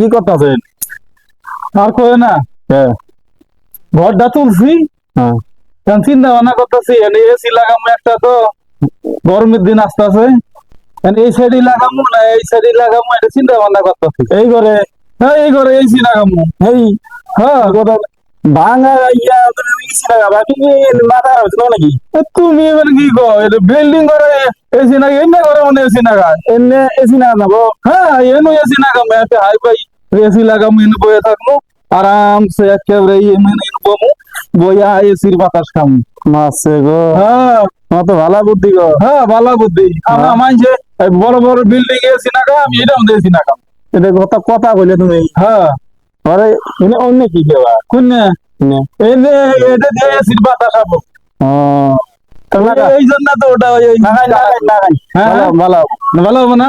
কি করতেছেন? আর কয়ে না হ্যাঁ ঘরটা তুলছি, হ্যাঁ এখন চিন্তা ভাবনা করতেছি এসি লাগামো একটা, তো গরমের দিন আসতেছে, এই সাইডে লাগামো না এই সাইডে লাগামো, এটা চিন্তা ভাবনা করতেছি। এই করে হ্যাঁ এই ঘরে এসি লাগামো। এই হ্যাঁ কথা ভাঙা ইয়া ইসি লাগা বাকি মাথা হচ্ছে না নাকি? তুমি এবার কি কো, এটা বিল্ডিং করে এসি না, এমনি করে মানে এসি লাগায়। এমনি এসি না যাবো। হ্যাঁ এনু এসি লাগামো, একটা হাই ফাই এসি লাগামো, এনে বয়ে থাকবো আরামসে, একেবারে এমনি বমু বইয়া এসির বাতাস খামু। মাসে গো, হ্যাঁ তোমার তো ভালো বুদ্ধি গো। হ্যাঁ ভালো বুদ্ধি। আমরা হ্যাঁ। মানছে বড় বড় বিল্ডিং এসি লাগাম, আমি এটা এসি লাগাম। এটা কথা কথা বলে তুমি হ্যাঁ আরে এনে অন্য কি কেবা কোন নে এনে এটা দিয়ে এসির বাতাস খাবো, ও লাগা এই জন্য তো ওটা লাগাই লাগাই লাগাই হ্যাঁ ভালো ভালো ভালো হবে না।